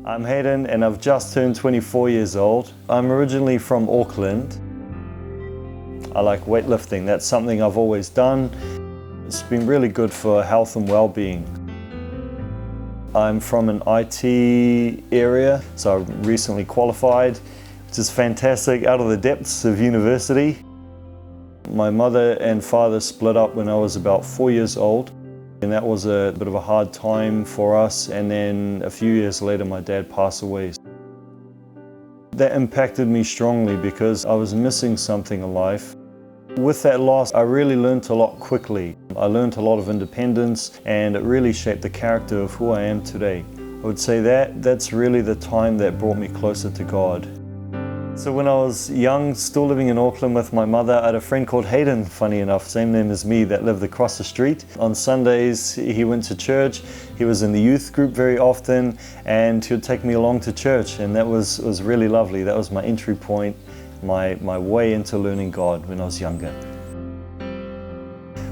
I'm Hayden and I've just turned 24 years old. I'm originally from Auckland. I like weightlifting. That's something I've always done. It's been really good for health and well-being. I'm from an IT area, so I recently qualified, which is fantastic, out of the depths of university. My mother and father split up when I was about 4 years old, and that was a bit of a hard time for us, and then a few years later my dad passed away. That impacted me strongly because I was missing something in life. With that loss, I really learned a lot quickly. I learned a lot of independence, and it really shaped the character of who I am today. I would say that's really the time that brought me closer to God. So when I was young, still living in Auckland with my mother, I had a friend called Hayden, funny enough, same name as me, that lived across the street. On Sundays, he went to church. He was in the youth group very often, and he would take me along to church, and that was really lovely. That was my entry point, my way into learning God when I was younger.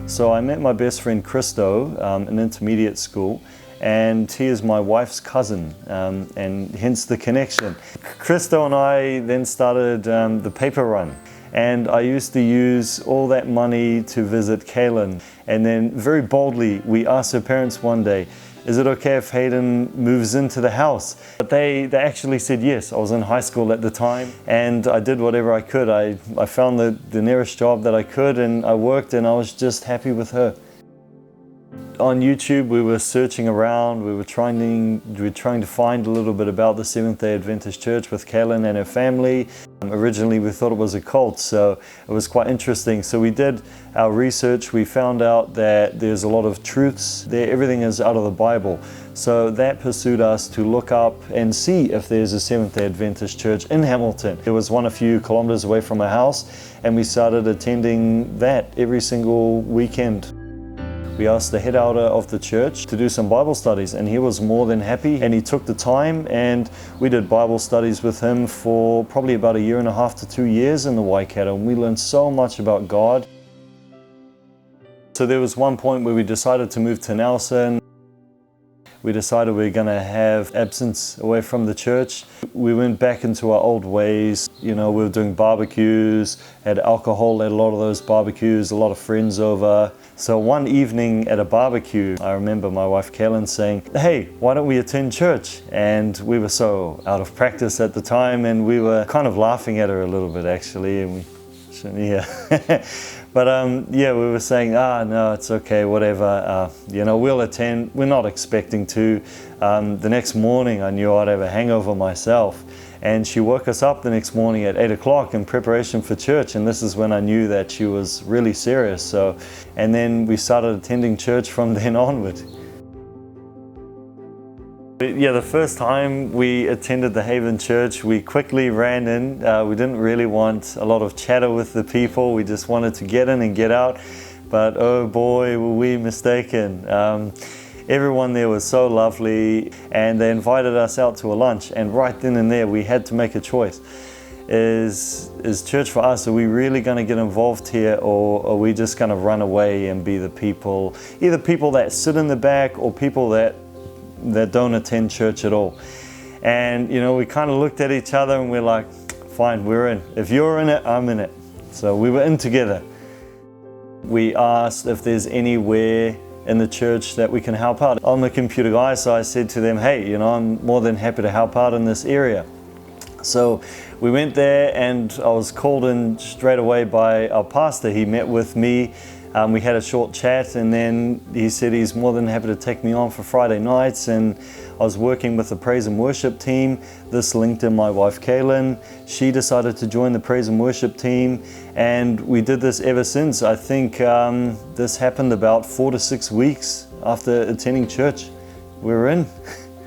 So I met my best friend Christo in intermediate school, and he is my wife's cousin, and hence the connection. Christo and I then started the paper run, and I used to use all that money to visit Kaylin, and then very boldly we asked her parents one day, is it okay if Hayden moves into the house? But they actually said yes. I was in high school at the time, and I did whatever I could. I found the nearest job that I could, and I worked, and I was just happy with her. On YouTube, we were searching around. We were trying to find a little bit about the Seventh-day Adventist Church with Kaylin and her family. Originally, we thought it was a cult, so it was quite interesting. So we did our research. We found out that there's a lot of truths there. Everything is out of the Bible. So that pursued us to look up and see if there's a Seventh-day Adventist Church in Hamilton. There was one a few kilometers away from our house, and we started attending that every single weekend. We asked the head elder of the church to do some Bible studies, and he was more than happy, and he took the time, and we did Bible studies with him for probably about 1.5 to 2 years in the Waikato, and we learned so much about God. So there was one point where we decided to move to Nelson. We decided we were going to have absence away from the church. We went back into our old ways. You know, we were doing barbecues, had alcohol at a lot of those barbecues, a lot of friends over. So one evening at a barbecue, I remember my wife Kaylin saying, hey, why don't we attend church? And we were so out of practice at the time, and we were kind of laughing at her a little bit actually, and we shouldn't, yeah. But yeah, we were saying, no, it's okay, whatever, you know, we'll attend. We're not expecting to. The next morning I knew I'd have a hangover myself, and she woke us up the next morning at 8 o'clock in preparation for church, and this is when I knew that she was really serious. So, and then we started attending church from then onward. Yeah, the first time we attended the Haven Church, we quickly ran in. We didn't really want a lot of chatter with the people. We just wanted to get in and get out. But oh boy, were we mistaken. Everyone there was so lovely, and they invited us out to a lunch. And right then and there, we had to make a choice. Is church for us? Are we really going to get involved here, or are we just going to run away and be the people, either people that sit in the back or people that don't attend church at all? And you know, we kind of looked at each other and we're like, fine, we're in. If you're in it, I'm in it. So we were in together. We asked if there's anywhere in the church that we can help out. I'm a computer guy, so I said to them, hey, you know, I'm more than happy to help out in this area. So we went there, and I was called in straight away by our pastor. He met with me. We had a short chat, and then he said he's more than happy to take me on for Friday nights, and I was working with the praise and worship team. This linked in my wife Kaylin. She decided to join the praise and worship team, and we did this ever since. I think this happened about 4 to 6 weeks after attending church. We were in.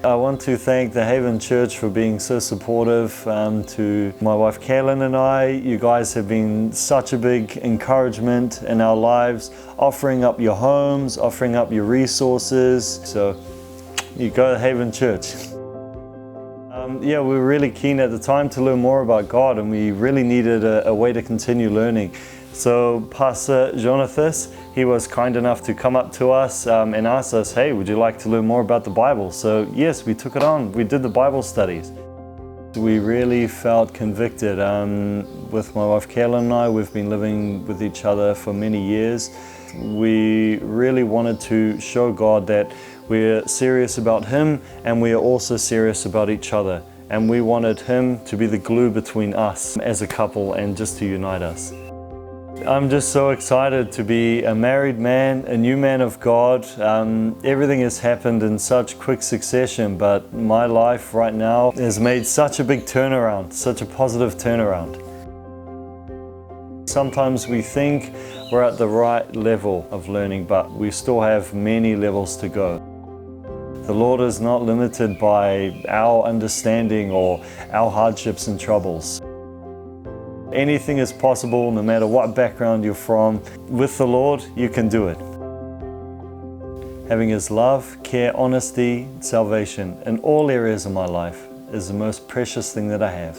I want to thank the Haven Church for being so supportive to my wife Kaylin and I. You guys have been such a big encouragement in our lives, offering up your homes, offering up your resources. So you go to Haven Church. Yeah, we were really keen at the time to learn more about God, and we really needed a way to continue learning. So Pastor Jonathan, he was kind enough to come up to us and ask us, hey, would you like to learn more about the Bible? So yes, we took it on. We did the Bible studies. We really felt convicted. With my wife Carolyn and I, we've been living with each other for many years. We really wanted to show God that we're serious about Him and we are also serious about each other. And we wanted Him to be the glue between us as a couple and just to unite us. I'm just so excited to be a married man, a new man of God. Everything has happened in such quick succession, but my life right now has made such a big turnaround, such a positive turnaround. Sometimes we think we're at the right level of learning, but we still have many levels to go. The Lord is not limited by our understanding or our hardships and troubles. Anything is possible, no matter what background you're from. With the Lord, you can do it. Having His love, care, honesty, salvation in all areas of my life is the most precious thing that I have.